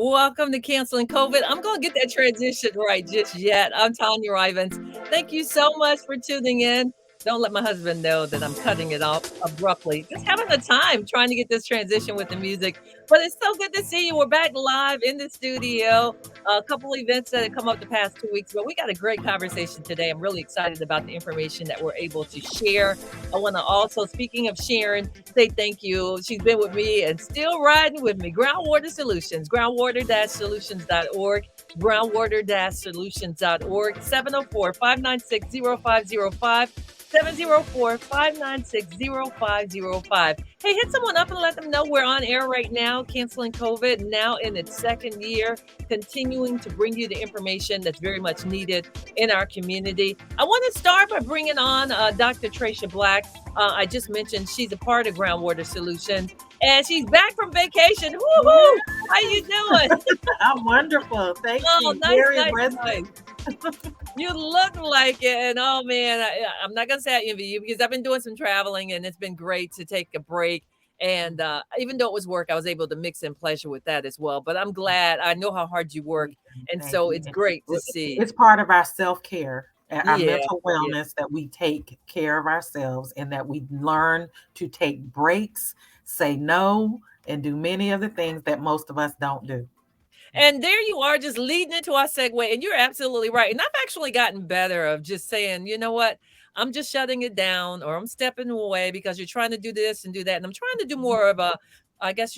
Welcome to Canceling COVID. I'm going to get that transition right just yet. I'm Tanya Rivens. Thank you so much for tuning in. Don't let my husband know that I'm cutting it off abruptly. Just having a time trying to get this transition with the music. But it's so good to see you. We're back live in the studio. A couple events that have come up the past 2 weeks, but we got a great conversation today. I'm really excited about the information that we're able to share. I want to also, speaking of Sharon, say thank you. She's been with me and still riding with me. Groundwater Solutions, groundwater-solutions.org, groundwater-solutions.org, 704-596-0505, 704-596-0505. Hey, hit someone up and let them know we're on air right now, Canceling COVID, now in its second year, continuing to bring you the information that's very much needed in our community. I want to start by bringing on Dr. Trasha Black. I just mentioned she's a part of Groundwater Solutions, and she's back from vacation. Woohoo! How you doing? I'm wonderful. Thank Oh, you. nice, Very nice, impressive. nice. You look like it, and oh man, I'm not gonna say I envy you because I've been doing some traveling, and it's been great to take a break. And even though it was work, I was able to mix in pleasure with that as well. But I'm glad. I know how hard you work, and Thank so you. it's great to see. It's part of our self-care, our Yeah, mental yeah. wellness, that we take care of ourselves and that we learn to take breaks, say no, and do many of the things that most of us don't do. And there you are, just leading into our segue. And you're absolutely right. And I've actually gotten better of just saying, you know what? I'm just shutting it down or I'm stepping away because you're trying to do this and do that. And I'm trying to do more of a, I guess,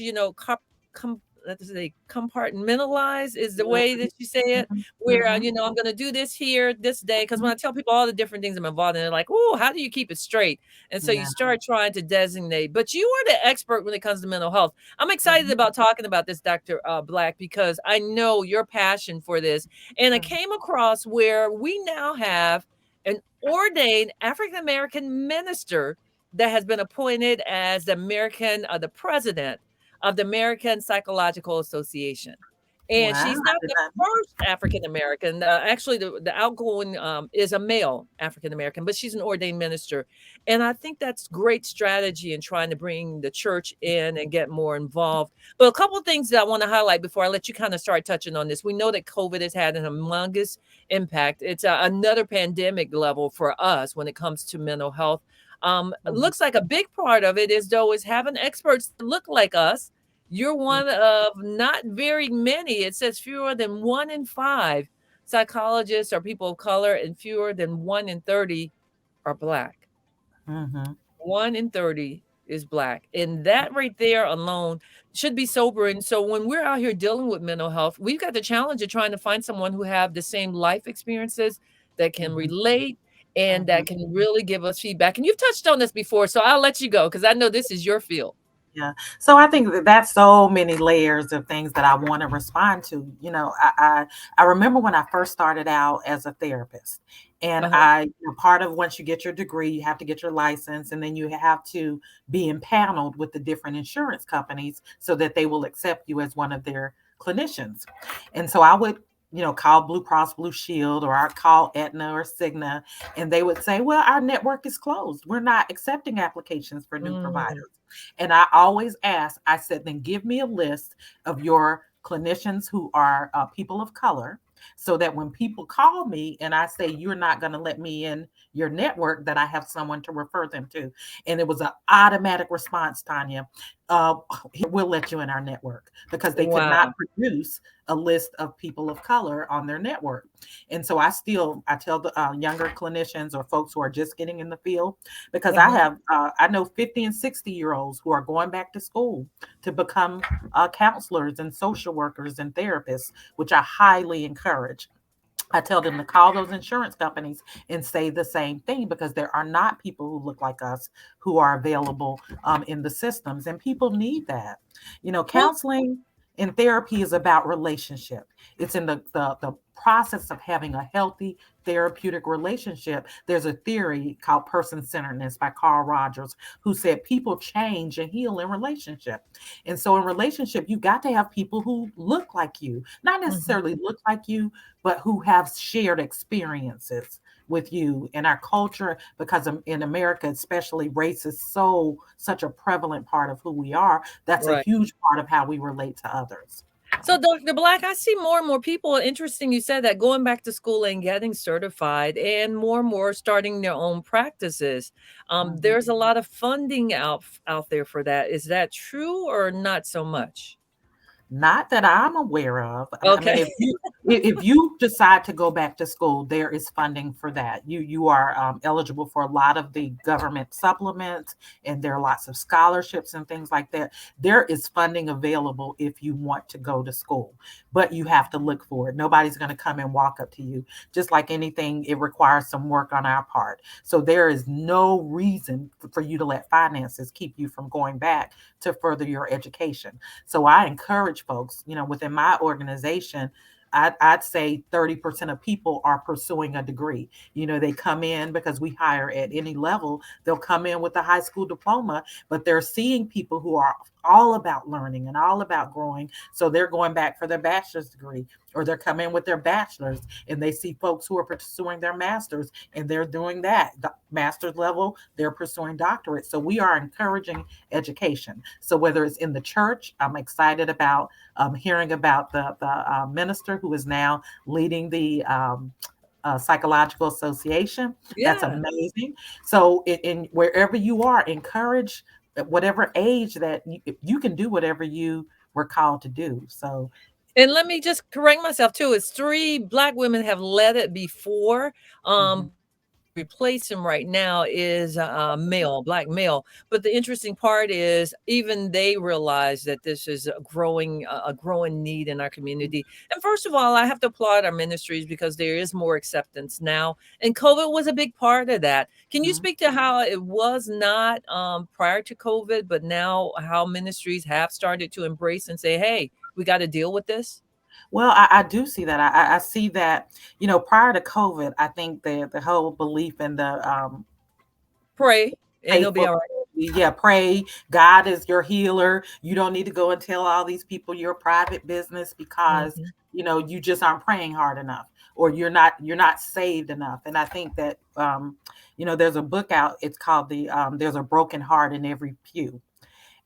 let's say compartmentalize is the way that you say it, Mhm, where, mhm, I'm going to do this here this day. Because when mhm. I tell people all the different things I'm involved in, they're like, oh, how do you keep it straight? And so you Yeah. start trying to designate. But you are the expert when it comes to mental health. I'm excited Mhm, about talking about this, Dr. Black, because I know your passion for this. And I mhm. came across where we now have an ordained African American minister that has been appointed as the president of the American Psychological Association. And Wow. she's not I did the not know. first African American. Actually, the outgoing is a male African American, but she's an ordained minister. And I think that's great strategy in trying to bring the church in and get more involved. But a couple of things that I want to highlight before I let you kind of start touching on this. We know that COVID has had an humongous impact. It's another pandemic level for us when it comes to mental health. It Mhm, looks like a big part of it is though is having experts that look like us. You're mhm. one of not very many. It says fewer than 1 in 5 psychologists are people of color, and fewer than 1 in 30 are Black. Mhm. 1 in 30 is Black. And that right there alone should be sobering. So when we're out here dealing with mental health, we've got the challenge of trying to find someone who have the same life experiences that can Mhm. relate and Mhm. that can really give us feedback. And you've touched on this before, so I'll let you go because I know this is your field. Yeah. So I think that that's so many layers of things that I want to respond to. I remember when I first started out as a therapist, and Uh-huh. part of once you get your degree, you have to get your license, and then you have to be impaneled with the different insurance companies so that they will accept you as one of their clinicians. And so I would, call Blue Cross Blue Shield, or I'd call Aetna or Cigna, and they would say, well, our network is closed. We're not accepting applications for new Mm, providers. And I always ask, I said, then give me a list of your clinicians who are people of color, so that when people call me and I say, you're not going to let me in your network, that I have someone to refer them to. And it was an automatic response, Tanya. Uh, we'll let you in our network, because they could not wow. produce a list of people of color on their network. And so I tell the younger clinicians or folks who are just getting in the field, because Uh-huh. I know 50 and 60-year-olds who are going back to school to become counselors and social workers and therapists, which I highly encourage. I tell them to call those insurance companies and say the same thing, because there are not people who look like us who are available in the systems, and people need that. Well, Counseling and therapy is about relationship. It's in the process of having a healthy therapeutic relationship. There's a theory called person centeredness by Carl Rogers, who said people change and heal in relationship. And so in relationship, you got to have people who look like you, not mhm. necessarily look like you, but who have shared experiences with you. In our culture, because in America especially, race is such a prevalent part of who we are. That's a Right. huge part of how we relate to others. So, Dr. Black, I see more and more people. Interesting, you said that going back to school and getting certified, and more starting their own practices. Mhm. There's a lot of funding out there for that. Is that true or not so much? Not that I'm aware of. I mean, Okay. if you decide to go back to school, there is funding for that. You are eligible for a lot of the government supplements, and there are lots of scholarships and things like that. There is funding available if you want to go to school, but you have to look for it. Nobody's going to come and walk up to you. Just like anything, it requires some work on our part. So there is no reason for you to let finances keep you from going back to further your education. So I encourage folks, within my organization, I'd say 30% of people are pursuing a degree. They come in because we hire at any level. They'll come in with a high school diploma, but they're seeing people who are all about learning and all about growing. So they're going back for their bachelor's degree, or they're coming in with their bachelor's, and they see folks who are pursuing their master's, and they're doing that. The master's level, they're pursuing doctorate. So we are encouraging education. So whether it's in the church, I'm excited about hearing about the minister who is now leading the psychological association. That's Yeah. amazing. So in wherever you are, encourage at whatever age that you can do whatever you were called to do. So And let me just correct myself too. It's three black women have led it before. mhm, Replace him right now is a male, black male. But the interesting part is even they realize that this is a growing need in our community. And first of all, I have to applaud our ministries because there is more acceptance now, and COVID was a big part of that. Can you mhm. speak to how it was not prior to COVID, but now how ministries have started to embrace and say, "Hey, we got to deal with this." Well, I do see that. I see that, prior to COVID, I think the whole belief in the Pray, and it'll be faithful. all right. Yeah, pray. God is your healer. You don't need to go and tell all these people your private business because Mhm. you just aren't praying hard enough, or you're not saved enough. And I think that there's a book out. It's called the There's a Broken Heart in Every Pew,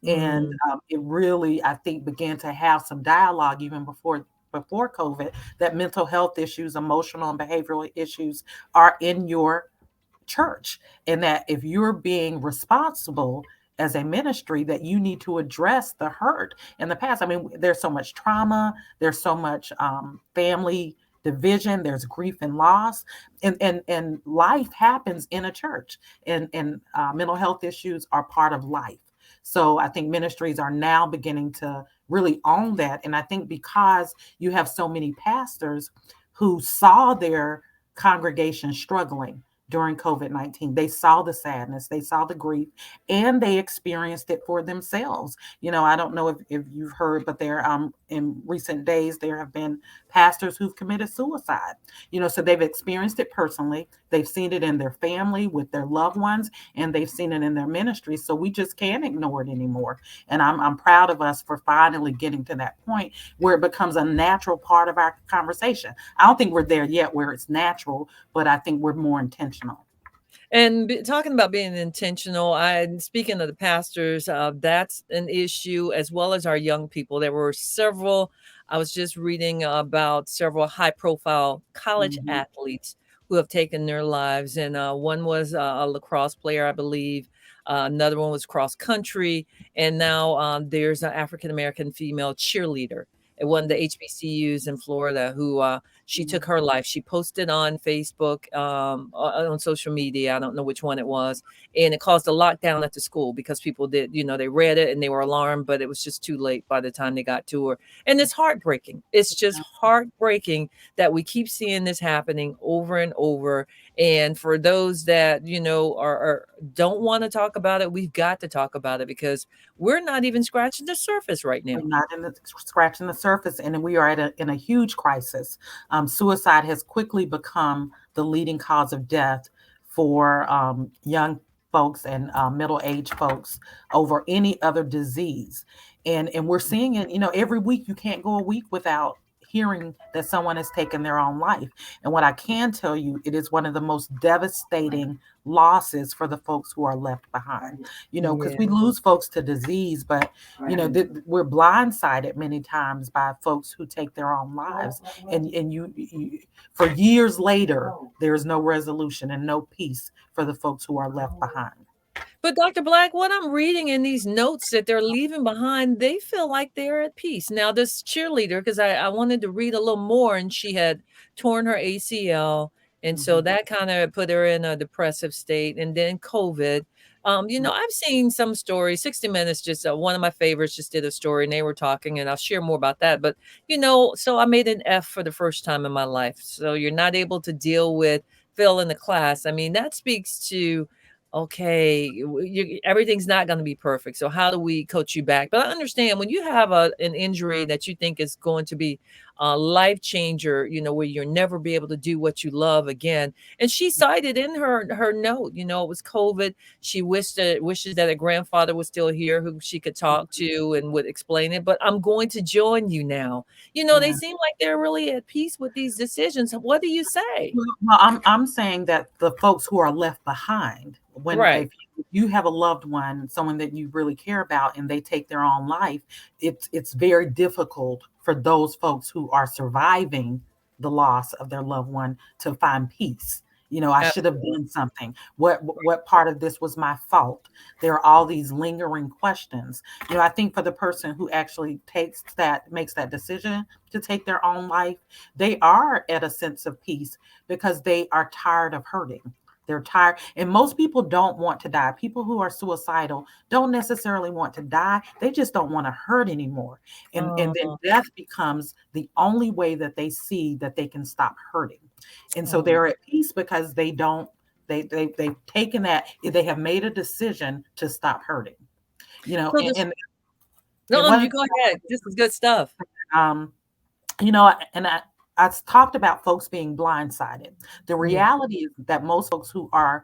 and Mm. it really, I think, began to have some dialogue even before COVID, that mental health issues, emotional and behavioral issues are in your church, and that if you're being responsible as a ministry, that you need to address the hurt in the past. I mean, there's so much trauma, there's so much family division, there's grief and loss, and life happens in a church, and mental health issues are part of life. So I think ministries are now beginning to really own that, and I think because you have so many pastors who saw their congregation struggling during COVID-19. They saw the sadness, they saw the grief, and they experienced it for themselves. I don't know if you've heard, but there in recent days there have been pastors who've committed suicide. So they've experienced it personally, they've seen it in their family with their loved ones, and they've seen it in their ministry. So we just can't ignore it anymore. And I'm proud of us for finally getting to that point where it becomes a natural part of our conversation. I don't think we're there yet where it's natural, but I think we're more intentional. And talking about being intentional, speaking of the pastors, that's an issue as well as our young people. There were several, I was just reading about several high profile college Mhm, athletes who have taken their lives. And one was a lacrosse player, I believe. Another one was cross country. And now there's an African American female cheerleader at one of the HBCUs in Florida who she took mhm. her life. She posted on Facebook, on social media. I don't know which one it was, and it caused a lockdown at the school because people did, they read it and they were alarmed, but it was just too late by the time they got to her. And it's heartbreaking. It's just heartbreaking that we keep seeing this happening over and over. And for those that are don't want to talk about it, we've got to talk about it because we're not even scratching the surface right We're now. not in the scratching the surface, and we are in a huge crisis. Suicide has quickly become the leading cause of death for young folks and middle-aged folks over any other disease, and we're seeing it. Every week you can't go a week without hearing that someone has taken their own life. And what I can tell you, it is one of the most devastating losses for the folks who are left behind. Because Yeah. we lose folks to disease, but we're blindsided many times by folks who take their own lives, and you for years later, there is no resolution and no peace for the folks who are left behind. But Dr. Black, what I'm reading in these notes that they're leaving behind, they feel like they're at peace. Now, this cheerleader, because I wanted to read a little more, and she had torn her ACL. And so Mhm. that kind of put her in a depressive state. And then COVID. I've seen some stories. 60 Minutes, just one of my favorites, just did a story and they were talking, and I'll share more about that. But, so I made an F for the first time in my life. So you're not able to deal with failing the class. I mean, that speaks to okay, everything's not going to be perfect. So how do we coach you back? But I understand when you have an injury that you think is going to be a life changer, where you'll never be able to do what you love again. And she cited in her note, it was COVID. She wishes that a grandfather was still here who she could talk to and would explain it. But I'm going to join you now. They Yeah. seem like they're really at peace with these decisions. What do you say? Well, I'm saying that the folks who are left behind, when Right. if you have a loved one, someone that you really care about, and they take their own life, it's very difficult for those folks who are surviving the loss of their loved one to find peace. I should have Absolutely. done something. What part of this was my fault? There are all these lingering questions. I think for the person who actually makes that decision to take their own life, they are at a sense of peace because they are tired of hurting. They're tired. And most people don't want to die. People who are suicidal don't necessarily want to die. They just don't want to hurt anymore. And then Oh, death becomes the only way that they see that they can stop hurting. And so oh. they're at peace because they don't they've taken that, they have made a decision to stop hurting. You know, So and this and, and no, one you of go ahead. This is good stuff. um and I talked about folks being blindsided. The Yeah. reality is that most folks who are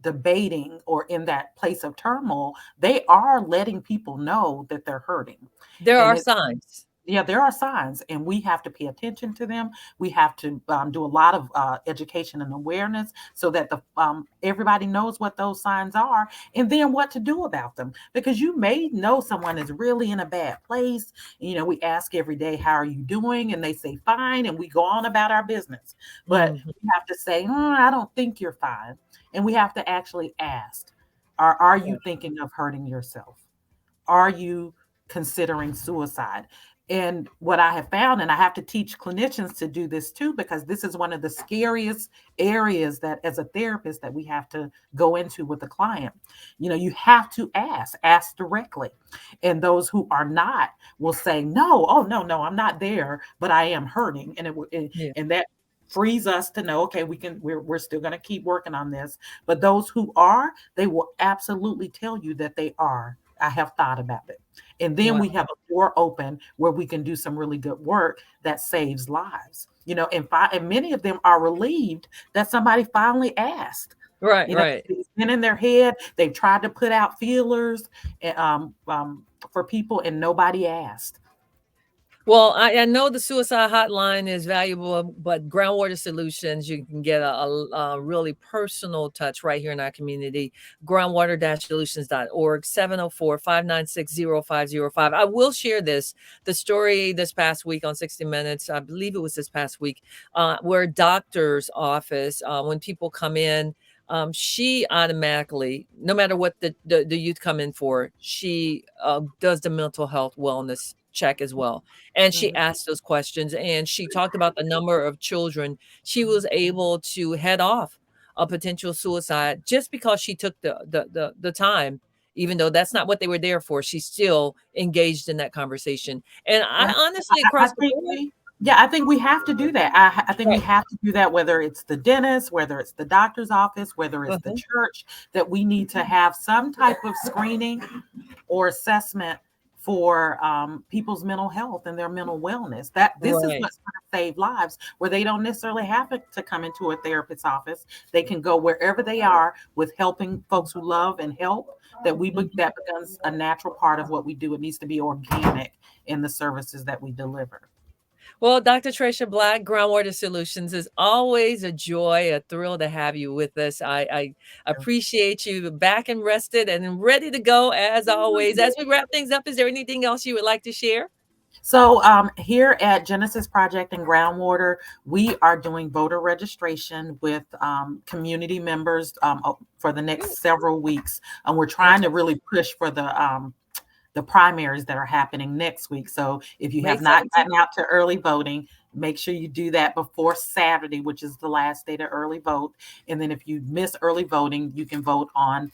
debating or in that place of turmoil, they are letting people know that they're hurting. There And are it's signs. Yeah, there are signs, and we have to pay attention to them. We have to do a lot of education and awareness so that the everybody knows what those signs are, and then what to do about them. Because you may know someone is really in a bad place. We ask every day, "How are you doing?" And they say, "Fine," and we go on about our business. But Mhm. we have to say, "I don't think you're fine," and we have to actually ask, "Are you Right. thinking of hurting yourself? Are you considering suicide?" And what I have found, and I have to teach clinicians to do this too, because this is one of the scariest areas that as a therapist that we have to go into with the client. You have to ask directly. And those who are not will say, "No, oh no, I'm not there, but I am hurting." Yeah. And that frees us to know, okay, we're still going to keep working on this. But those who are, they will absolutely tell you that they are. "I have thought about it." And then Wow. we have a door open where we can do some really good work that saves lives. And many of them are relieved that somebody finally asked. Right, right. It's been in their head. They've tried to put out feelers for people, and nobody asked. Well, I know the suicide hotline is valuable, but Groundwater Solutions, you can get a really personal touch right here in our community. Groundwater-solutions.org, 704-596-0505. I will share the story this past week on 60 Minutes. I believe it was this past week, where a doctor's office, when people come in, she automatically, no matter what the youth come in for, she does the mental health wellness check as well. And she Mhm. asked those questions, and she talked about the number of children she was able to head off a potential suicide just because she took the time, even though that's not what they were there for. She still engaged in that conversation. And I Yeah, honestly, I across the think board, I think we have to do that. I think we right. have to do that, whether it's the dentist, whether it's the doctor's office, whether it's the Uh-huh. church, that we need to have some type of screening or assessment for people's mental health and their mental wellness. That this is Right. what's going to save lives, where they don't necessarily have to come into a therapist's office. They can go wherever they are with helping folks who love and help. Mhm. That becomes a natural part of what we do. It needs to be organic in the services that we deliver. Well, Dr. Trasha Black, Groundwater Solutions, is always a joy, a thrill to have you with us. I appreciate you back and rested and ready to go as always. As we wrap things up, is there anything else you would like to share? So, here at Genesis Project and Groundwater, we are doing voter registration with community members for the Good. next several weeks. And we're trying to Okay. really push for the primaries that are happening next week. So if you May have not 17th. gotten out to early voting, make sure you do that before Saturday, which is the last day to early vote. And then if you miss early voting, you can vote on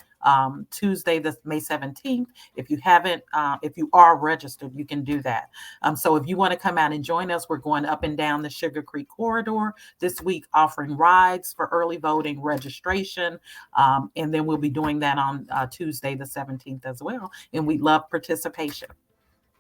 Tuesday, the May 17th. If you haven't, if you are registered, you can do that. So if you want to come out and join us, we're going up and down the Sugar Creek corridor this week, offering rides for early voting registration. And then we'll be doing that on Tuesday, the 17th as well. And we love participation.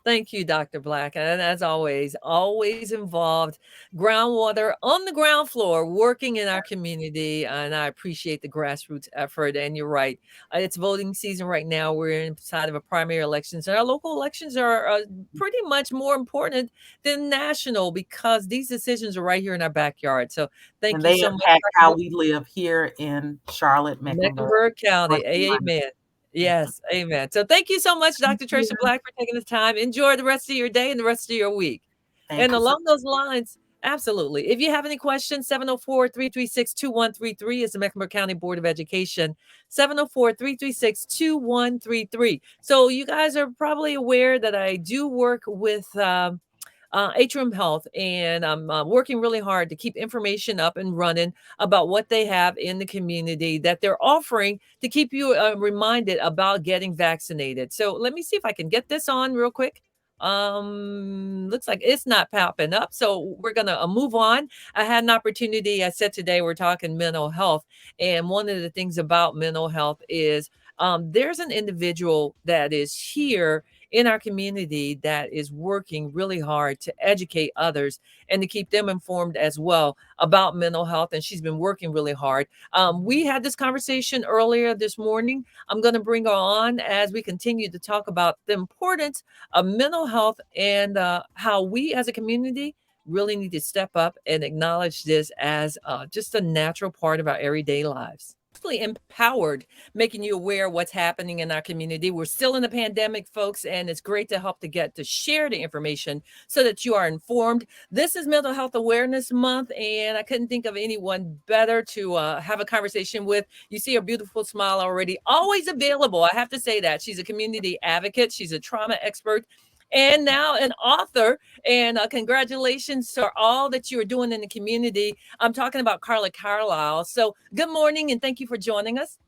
Thank you, Dr. Black. And as always, always involved groundwater on the ground floor, working in our community. And I appreciate the grassroots effort. And you're right. It's voting season right now. We're inside of a primary elections. And our local elections are pretty much more important than national because these decisions are right here in our backyard. So thank And you they so much, impact how Dr. we live here in Charlotte, Mecklenburg, Mecklenburg North County. Carolina. Amen. Mhm. Yes, amen. So thank you so much, Thank Dr. you. Tricia Black, for taking the time. Enjoy the rest of your day and the rest of your week. Thank And you so along those lines, absolutely. If you have any questions, 704-336-2133 is the Mecklenburg County Board of Education. 704-336-2133. So you guys are probably aware that I do work with Atrium Health, and I'm working really hard to keep information up and running about what they have in the community that they're offering to keep you reminded about getting vaccinated. So let me see if I can get this on real quick. Looks like it's not popping up, so we're gonna move on. I had an opportunity. I said today we're talking mental health, and one of the things about mental health is there's an individual that is here in our community that is working really hard to educate others and to keep them informed as well about mental health. And she's been working really hard. We had this conversation earlier this morning. I'm going to bring her on as we continue to talk about the importance of mental health and how we as a community really need to step up and acknowledge this as just a natural part of our everyday lives. Empowered, making you aware of what's happening in our community. We're still in the pandemic, folks, and it's great to help to get to share the information so that you are informed. This is Mental Health Awareness Month, and I couldn't think of anyone better to have a conversation with. You see her beautiful smile already, always available. I have to say that. She's a community advocate, she's a trauma expert, and now an author. And congratulations for all that you are doing in the community. I'm talking about Carlisle. So good morning and thank you for joining us.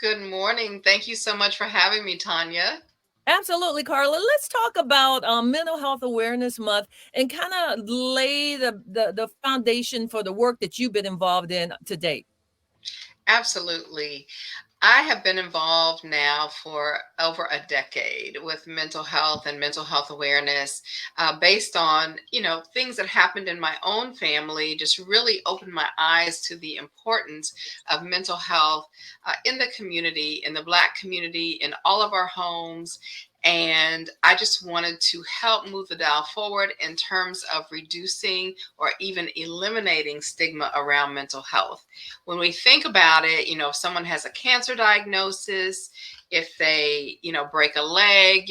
Good morning. Thank you so much for having me, Tanya. Absolutely, Carla. Let's talk about Mental Health Awareness Month and kind of lay the foundation for the work that you've been involved in to date. Absolutely. I have been involved now for over a decade with mental health and mental health awareness, based on things that happened in my own family. Just really opened my eyes to the importance of mental health in the community, in the Black community, in all of our homes. And I just wanted to help move the dial forward in terms of reducing or even eliminating stigma around mental health. When we think about it, if someone has a cancer diagnosis, if they, break a leg,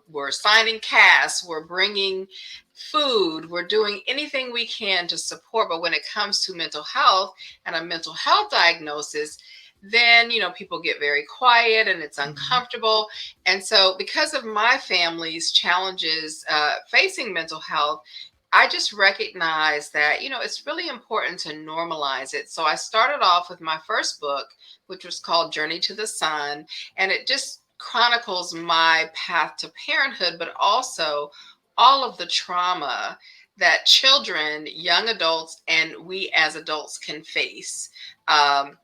we're signing casts, we're bringing food, we're doing anything we can to support. But when it comes to mental health and a mental health diagnosis, then people get very quiet and it's Mhm. uncomfortable. And so because of my family's challenges facing mental health, I just recognize that, it's really important to normalize it. So I started off with my first book, which was called Journey to the Sun. And it just chronicles my path to parenthood, but also all of the trauma that children, young adults, and we as adults can face. Um,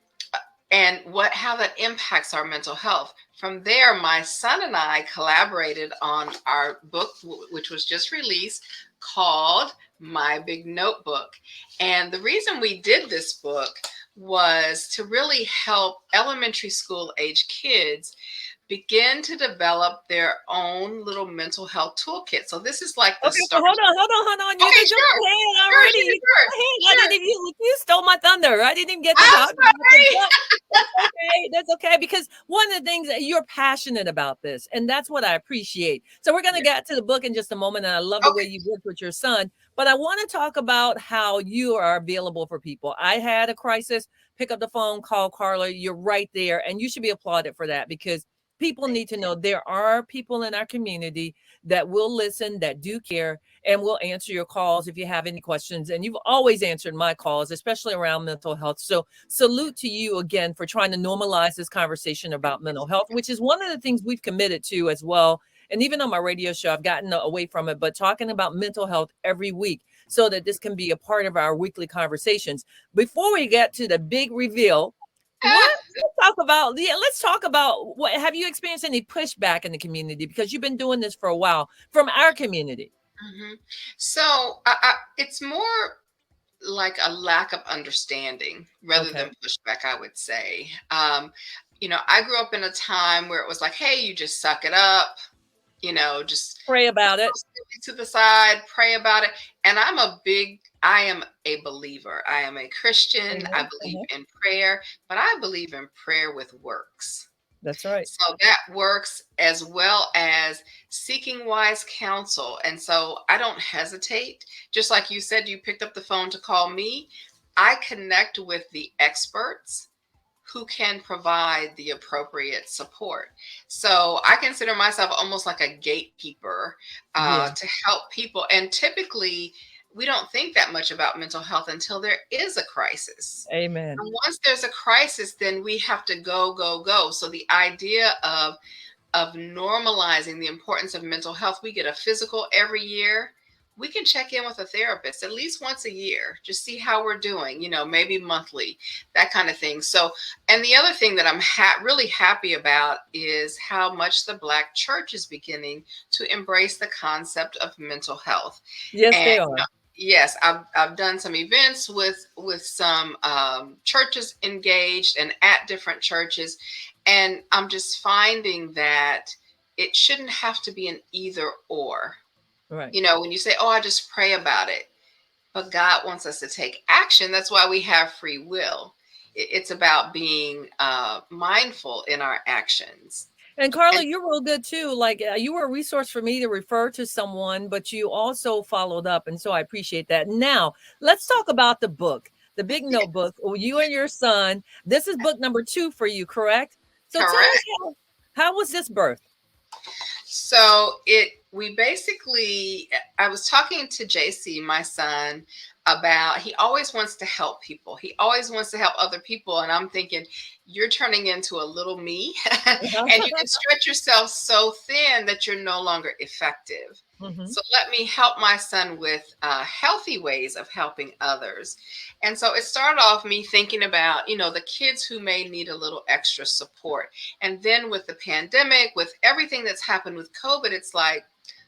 and how that impacts our mental health. From there, my son and I collaborated on our book, which was just released, called My Big Notebook. And the reason we did this book was to really help elementary school age kids begin to develop their own little mental health toolkit. So this is like the Okay, so start. hold on. You Okay, can jump sure, ahead sure, already. sure, You go sure, ahead. I sure. didn't even you stole my thunder. I didn't even get to I'm talk about the sorry. book. That's okay. That's okay because one of the things that you're passionate about this, and that's what I appreciate. So we're gonna Yeah. get to the book in just a moment, and I love the way Okay. you worked with your son. But I want to talk about how you are available for people. I had a crisis. Pick up the phone, call Carla. You're right there, and you should be applauded for that because people need to know there are people in our community that will listen, that do care, and will answer your calls if you have any questions. And you've always answered my calls, especially around mental health. So, salute to you again for trying to normalize this conversation about mental health, which is one of the things we've committed to as well. And even on my radio show, I've gotten away from it, but talking about mental health every week so that this can be a part of our weekly conversations. Before we get to the big reveal, what let's talk about what have you experienced any pushback in the community because you've been doing this for a while from our community. Hmm. So it's more like a lack of understanding rather Okay. than pushback, I would say. I grew up in a time where it was like, hey, you just suck it up, just Pray put about it. those feelings to the side, pray about it. And I am a believer. I am a Christian. I Mhm, believe mhm. in prayer, but I believe in prayer with works. That's right. So that works as well as seeking wise counsel. And so I don't hesitate. Just like you said, you picked up the phone to call me. I connect with the experts who can provide the appropriate support. So I consider myself almost like a gatekeeper Yeah. to help people. And typically, we don't think that much about mental health until there is a crisis. Amen. And once there's a crisis, then we have to go, go, go. So the idea of normalizing the importance of mental health, we get a physical every year. We can check in with a therapist at least once a year, just see how we're doing, maybe monthly, that kind of thing. So, and the other thing that I'm really happy about is how much the Black church is beginning to embrace the concept of mental health. Yes, And they are. yes, I've done some events with some churches engaged and at different churches, and I'm just finding that it shouldn't have to be an either or. Right. When you say, "Oh, I just pray about it," but God wants us to take action. That's why we have free will. It's about being mindful in our actions. And Carla, And you're real good too. Like you were a resource for me to refer to someone, but you also followed up. And so I appreciate that. Now, let's talk about the book, the big notebook. You and your son. This is book number 2 for you, correct? So tell us correct. how was this birth? So we basically, I was talking to JC, my son, about he always wants to help people. He always wants to help other people. And I'm thinking, you're turning into a little me, and you can stretch yourself so thin that you're no longer effective. Mhm. So let me help my son with healthy ways of helping others. And so it started off me thinking about, the kids who may need a little extra support. And then with the pandemic, with everything that's happened with COVID, it's like,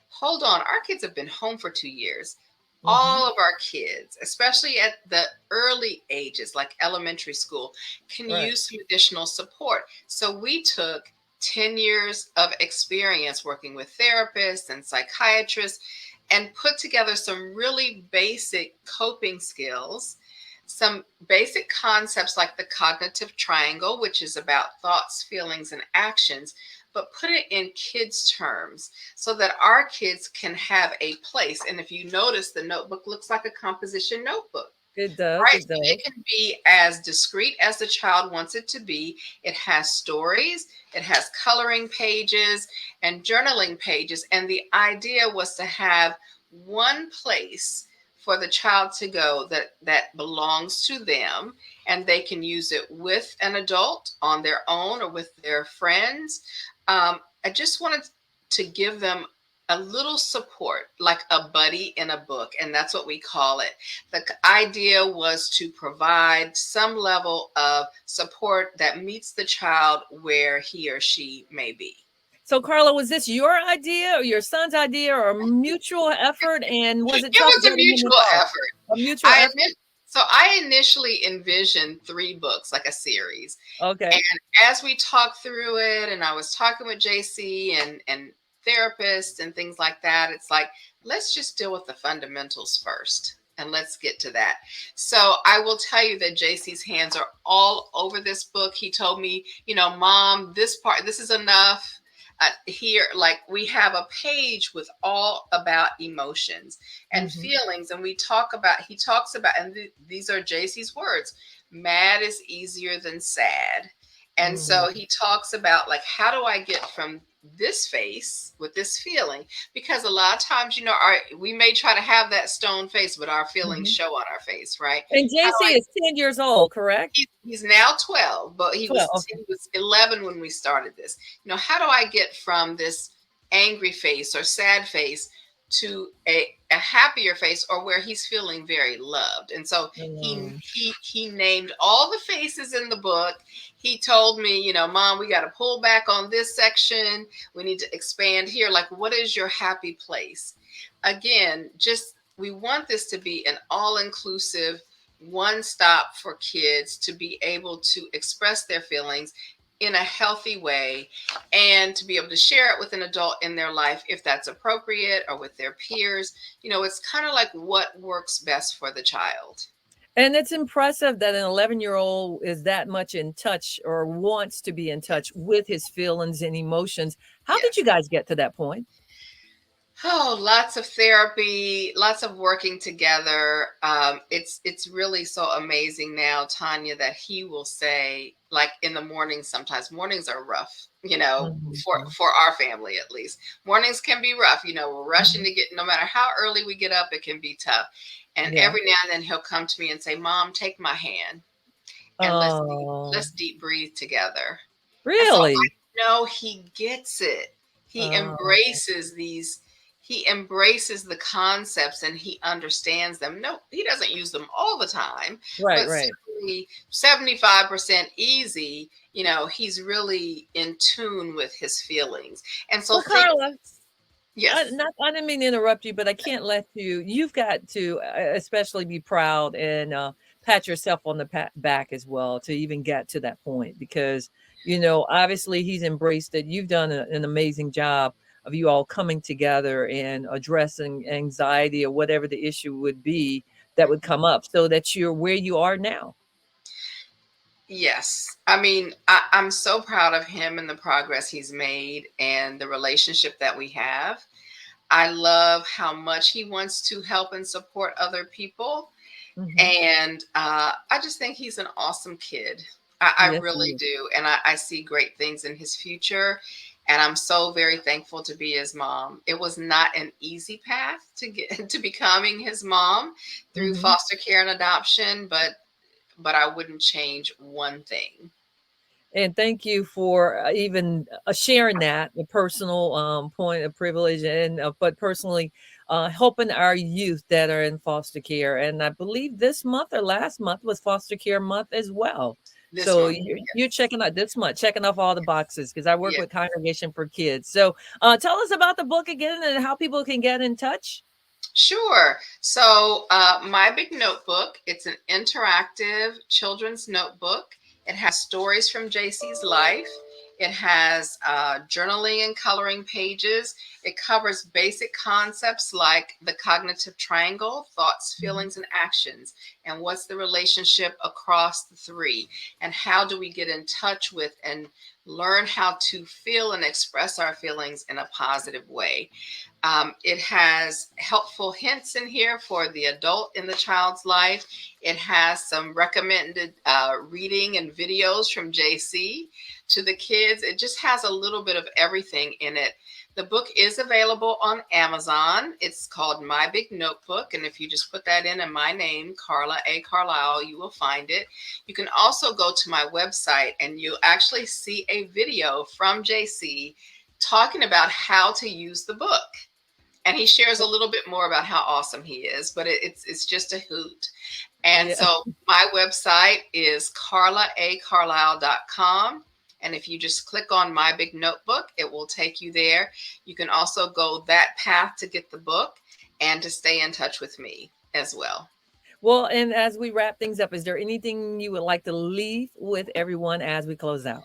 hold on, our kids have been home for 2 years. Mhm. All of our kids, especially at the early ages, like elementary school, can Right. use some additional support. So we took 10 years of experience working with therapists and psychiatrists and put together some really basic coping skills, some basic concepts like the cognitive triangle, which is about thoughts, feelings, and actions, but put it in kids' terms so that our kids can have a place. And if you notice, the notebook looks like a composition notebook. It does. Right. It So it does. can be as discreet as the child wants it to be. It has stories, it has coloring pages and journaling pages. And the idea was to have one place for the child to go that belongs to them, and they can use it with an adult on their own or with their friends. I just wanted to give them a little support, like a buddy in a book, and that's what we call it. The idea was to provide some level of support that meets the child where he or she may be. So Carla, was this your idea or your son's idea or a mutual effort? And was It it tough was a getting him mutual involved? effort. A mutual I effort? admit, So I initially envisioned 3 books, like a series. Okay. And as we talked through it, and I was talking with JC and therapists and things like that, it's like, let's just deal with the fundamentals first and let's get to that. So I will tell you that JC's hands are all over this book. He told me, Mom, this part, this is enough. Here, like, we have a page with all about emotions and Mhm. feelings, and he talks about, and these are JC's words: mad is easier than sad. And Mhm. so he talks about, like, how do I get from this face with this feeling? Because a lot of times, we may try to have that stone face, but our feelings Mhm. show on our face, right? And How do JC I is 10 years old, correct? He's now 12, but 12, okay. he was 11 when we started this. How do I get from this angry face or sad face to a happier face, or where he's feeling very loved? And so he named all the faces in the book. He told me, Mom, we got to pull back on this section. We need to expand here. Like, what is your happy place? Again, just, we want this to be an all-inclusive one stop for kids to be able to express their feelings in a healthy way, and to be able to share it with an adult in their life if that's appropriate, or with their peers. It's kind of like what works best for the child. And it's impressive that an 11-year-old is that much in touch, or wants to be in touch Yes. with his feelings and emotions. How did you Yes. guys get to that point? Oh, lots of therapy, lots of working together. It's really so amazing now, Tanya, that he will say, like, in the morning, sometimes mornings are rough, Mhm. for our family at least. Mornings can be rough. We're rushing Mhm. to get, no matter how early we get up, it can be tough. And Yeah. every now and then he'll come to me and say, Mom, take my hand and Oh, let's deep breathe together. And so I really? know he gets it. He Oh, embraces these, he embraces the concepts, and he understands them. No, he doesn't use them all the time, right, but right. certainly 75% easy. He's really in tune with his feelings. And so Well, think, Carla, yes, I didn't mean to interrupt you, but I can't let you've got to especially be proud and pat yourself on the back as well to even get to that point, because, obviously he's embraced it. You've done an amazing job of you all coming together and addressing anxiety or whatever the issue would be that would come up, so that you're where you are now. yes. I mean, I'm so proud of him and the progress he's made and the relationship that we have. I love how much he wants to help and support other people. Hmm. And I just think he's an awesome kid. I Yes, really he is. do. And I see great things in his future. And I'm so very thankful to be his mom. It was not an easy path to get to becoming his mom through Hmm. foster care and adoption, but I wouldn't change one thing. And thank you for even sharing that, the personal point of privilege, and but personally helping our youth that are in foster care. And I believe this month or last month was foster care month as well. This So month. you're Yes. checking out this month, checking off all the boxes, because I work Yes. with Congregation for Kids. So tell us about the book again and how people can get in touch. Sure. So, My Big Notebook, it's an interactive children's notebook. It has stories from JC's life. It has journaling and coloring pages. It covers basic concepts like the cognitive triangle: thoughts, Mhm. feelings, and actions. And what's the relationship across the three? And how do we get in touch with and learn how to feel and express our feelings in a positive way? It has helpful hints in here for the adult in the child's life. It has some recommended reading and videos from JC to the kids. It just has a little bit of everything in it. The book is available on Amazon. It's called My Big Notebook. And if you just put that in and my name, Carla A. Carlisle, you will find it. You can also go to my website and you'll actually see a video from JC talking about how to use the book, and he shares a little bit more about how awesome he is, but it's just a hoot. And Yeah. so my website is carlaacarlisle.com. And if you just click on My Big Notebook, it will take you there. You can also go that path to get the book and to stay in touch with me as well. Well, and as we wrap things up, is there anything you would like to leave with everyone as we close out?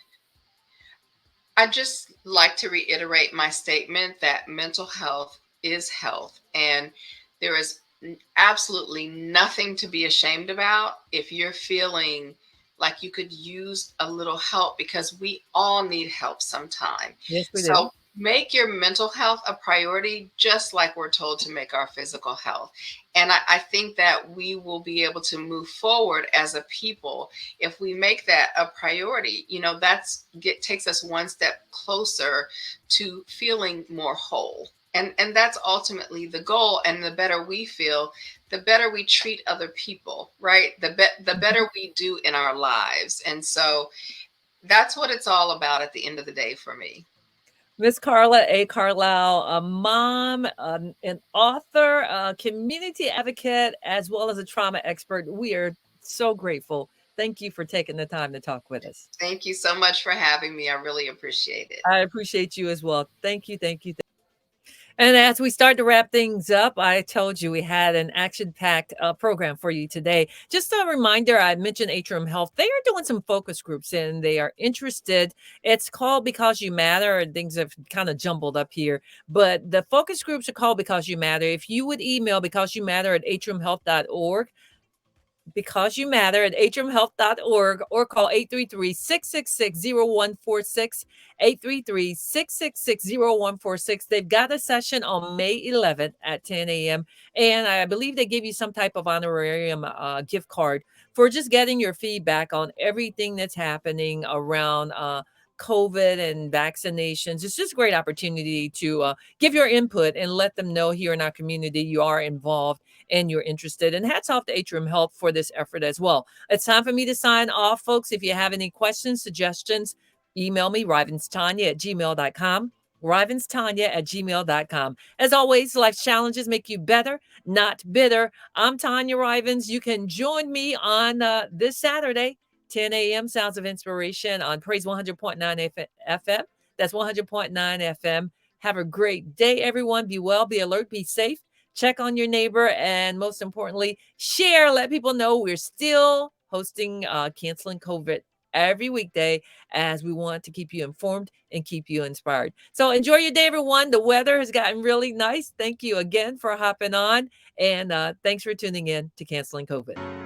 I just like to reiterate my statement that mental health is health, and there is absolutely nothing to be ashamed about if you're feeling like you could use a little help, because we all need help sometime. Yes, we do. So make your mental health a priority, just like we're told to make our physical health. And I think that we will be able to move forward as a people if we make that a priority. Takes us one step closer to feeling more whole. And that's ultimately the goal. And the better we feel, the better we treat other people, right? The Mhm. better we do in our lives. And so that's what it's all about at the end of the day for me. Miss Carla A. Carlisle, a mom, an author, a community advocate, as well as a trauma expert. We are so grateful. Thank you for taking the time to talk with us. Thank you so much for having me. I really appreciate it. I appreciate you as well. Thank you. Thank you. And as we start to wrap things up, I told you we had an action packed program for you today. Just a reminder, I mentioned Atrium Health. They are doing some focus groups and they are interested. It's called Because You Matter, and things have kind of jumbled up here. But the focus groups are called Because You Matter. If you would email because you matter at atriumhealth.org, because you matter at atriumhealth.org, or call 833-666-0146, 833-666-0146. They've got a session on May 11th at 10 a.m. And I believe they give you some type of honorarium gift card for just getting your feedback on everything that's happening around COVID and vaccinations. It's just a great opportunity to give your input and let them know here in our community you are involved and you're interested. And hats off to Atrium Health for this effort as well. It's time for me to sign off, folks. If you have any questions, suggestions, email me, rivenstanya@gmail.com. rivenstanya@gmail.com. As always, life's challenges make you better, not bitter. I'm Tanya Rivens. You can join me on this Saturday, 10 a.m. Sounds of Inspiration on Praise 100.9 FM. That's 100.9 FM. Have a great day, everyone. Be well, be alert, be safe. Check on your neighbor, and most importantly, share. Let people know we're still hosting Canceling COVID every weekday, as we want to keep you informed and keep you inspired. So enjoy your day, everyone. The weather has gotten really nice. Thank you again for hopping on, and thanks for tuning in to Canceling COVID.